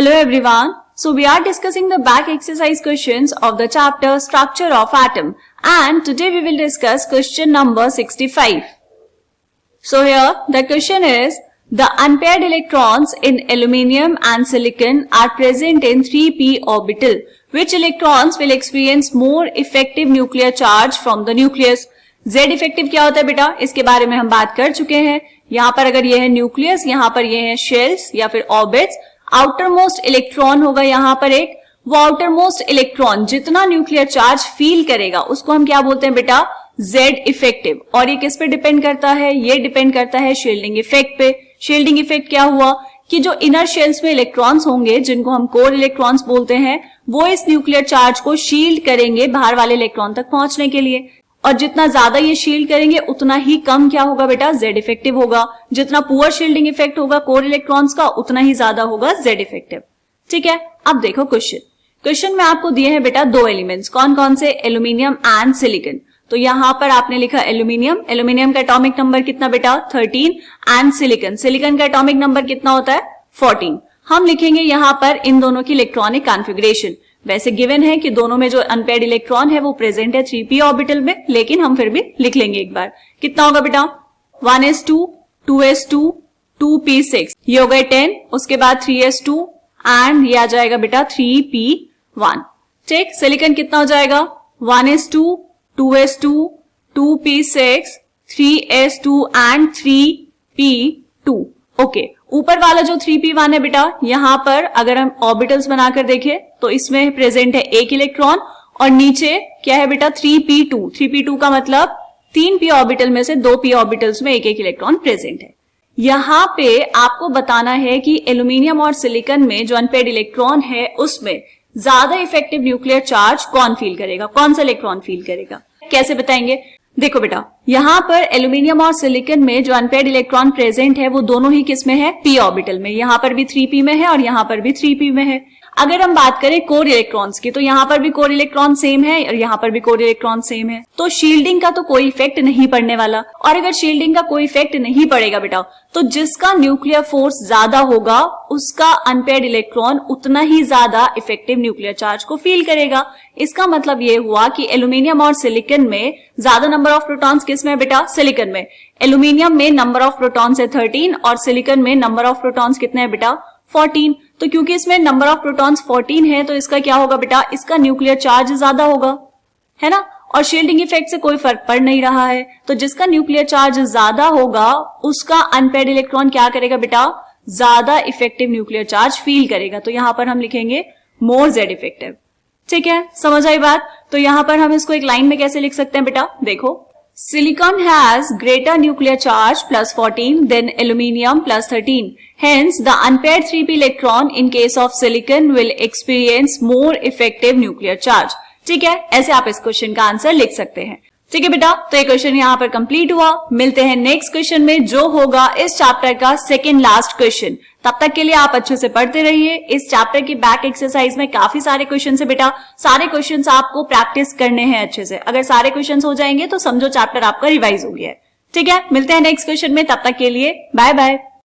Hello everyone. So we are discussing the back exercise questions of the chapter Structure of Atom, and today we will discuss question number 65. So here the question is, the unpaired electrons in aluminium and silicon are present in 3p orbital. Which electrons will experience more effective nuclear charge from the nucleus? Z effective क्या होता है बेटा, इसके बारे में हम बात कर चुके हैं. यहाँ पर अगर ये है न्यूक्लियस, यहाँ पर ये है शेल्स या फिर ऑर्बिट्स. आउटर मोस्ट इलेक्ट्रॉन होगा यहाँ पर एक. वो आउटर मोस्ट इलेक्ट्रॉन जितना न्यूक्लियर चार्ज फील करेगा उसको हम क्या बोलते हैं बेटा, जेड इफेक्टिव. और ये किस पे डिपेंड करता है, ये डिपेंड करता है शील्डिंग इफेक्ट पे. शील्डिंग इफेक्ट क्या हुआ कि जो इनर शेल्स में इलेक्ट्रॉन्स होंगे जिनको हम कोर इलेक्ट्रॉन्स बोलते हैं, वो इस न्यूक्लियर चार्ज को शील्ड करेंगे बाहर वाले इलेक्ट्रॉन तक पहुंचने के लिए. और जितना ज्यादा ये शील्ड करेंगे उतना ही कम क्या होगा बेटा, जेड इफेक्टिव होगा. जितना पुअर शील्डिंग इफेक्ट होगा कोर इलेक्ट्रॉन्स का उतना ही ज्यादा होगा जेड इफेक्टिव. ठीक है, अब देखो क्वेश्चन में आपको दिए हैं बेटा दो एलिमेंट्स. कौन कौन से, एल्यूमिनियम एंड सिलिकॉन. तो यहां पर आपने लिखा एल्यूमिनियम का एटॉमिक नंबर कितना बेटा, 13. एंड सिलिकॉन का एटॉमिक नंबर कितना होता है, 14. हम लिखेंगे यहां पर इन दोनों की इलेक्ट्रॉनिक कॉन्फ़िगरेशन. वैसे गिवन है कि दोनों में जो अनपेयर्ड इलेक्ट्रॉन है वो प्रेजेंट है 3p ऑर्बिटल में, लेकिन हम फिर भी लिख लेंगे एक बार. कितना होगा बेटा, 1s2, 2s2, 2p6, ये हो गए 10. उसके बाद 3s2 एंड ये आ जाएगा बेटा 3p1. ठीक, सिलिकॉन कितना हो जाएगा, 1s2, 2s2, 2p6, 3s2 and 3p2. Okay, ऊपर वाला जो 3p1 है बेटा, यहां पर अगर हम ऑर्बिटल्स बनाकर देखें तो इसमें प्रेजेंट है एक इलेक्ट्रॉन, और नीचे क्या है बेटा 3p2. 3p2 का मतलब 3p ऑर्बिटल में से 2p ऑर्बिटल्स में एक एक इलेक्ट्रॉन प्रेजेंट है. यहां पे आपको बताना है कि एल्यूमिनियम और सिलिकॉन में जो अनपेयर्ड इलेक्ट्रॉन है उसमें ज्यादा इफेक्टिव न्यूक्लियर चार्ज कौन फील करेगा, कौन सा इलेक्ट्रॉन फील करेगा. कैसे बताएंगे, देखो बेटा यहां पर एल्यूमिनियम और सिलिकॉन में जो अनपेयर्ड इलेक्ट्रॉन प्रेजेंट है वो दोनों ही किस में है, p ऑर्बिटल में. यहां पर भी 3p में है और यहां पर भी 3p में है. अगर हम बात करें कोर इलेक्ट्रॉन्स की, तो यहां पर भी कोर इलेक्ट्रॉन सेम है और यहां पर भी कोर इलेक्ट्रॉन सेम है. तो शील्डिंग का तो कोई इफेक्ट नहीं पड़ने वाला. और अगर शील्डिंग का कोई इफेक्ट नहीं पड़ेगा बेटा, तो जिसका न्यूक्लियर फोर्स ज्यादा होगा उसका अनपेयर्ड इलेक्ट्रॉन उतना ही ज्यादा इफेक्टिव न्यूक्लियर चार्ज को फील करेगा. इसका मतलब ये हुआ कि एल्यूमिनियम और सिलिकॉन में ज्यादा नंबर ऑफ प्रोटॉन्स किस में है बेटा, सिलिकॉन में. एल्यूमिनियम में नंबर ऑफ प्रोटॉन्स है 13 और सिलिकॉन में नंबर ऑफ प्रोटॉन्स कितने हैं बेटा, 14. तो क्योंकि इसमें नंबर ऑफ प्रोटॉन्स 14 है तो इसका क्या होगा बेटा, इसका न्यूक्लियर चार्ज ज्यादा होगा, है ना. और शील्डिंग इफेक्ट से कोई फर्क पड़ नहीं रहा है. तो जिसका न्यूक्लियर चार्ज ज्यादा होगा उसका अनपेयर्ड इलेक्ट्रॉन क्या करेगा बेटा, ज्यादा इफेक्टिव न्यूक्लियर चार्ज फील करेगा. तो यहां पर हम लिखेंगे मोर जेड इफेक्टिव. ठीक है, समझ आई बात. तो यहां पर हम इसको एक लाइन में कैसे लिख सकते हैं बेटा, देखो Silicon has greater nuclear charge plus 14 than aluminium plus 13. Hence, the unpaired 3p electron in case of silicon will experience more effective nuclear charge. ठीक है, ऐसे आप इस क्वेश्चन का आंसर लिख सकते हैं. ठीक है बेटा, तो ये क्वेश्चन यहाँ पर कंप्लीट हुआ. मिलते हैं नेक्स्ट क्वेश्चन में जो होगा इस चैप्टर का सेकेंड लास्ट क्वेश्चन. तब तक के लिए आप अच्छे से पढ़ते रहिए. इस चैप्टर की बैक एक्सरसाइज में काफी सारे क्वेश्चन है बेटा. सारे क्वेश्चंस आपको प्रैक्टिस करने हैं अच्छे से. अगर सारे क्वेश्चंस हो जाएंगे तो समझो चैप्टर आपका रिवाइज हो गया है. ठीक है, मिलते हैं नेक्स्ट क्वेश्चन में. तब तक के लिए बाय बाय.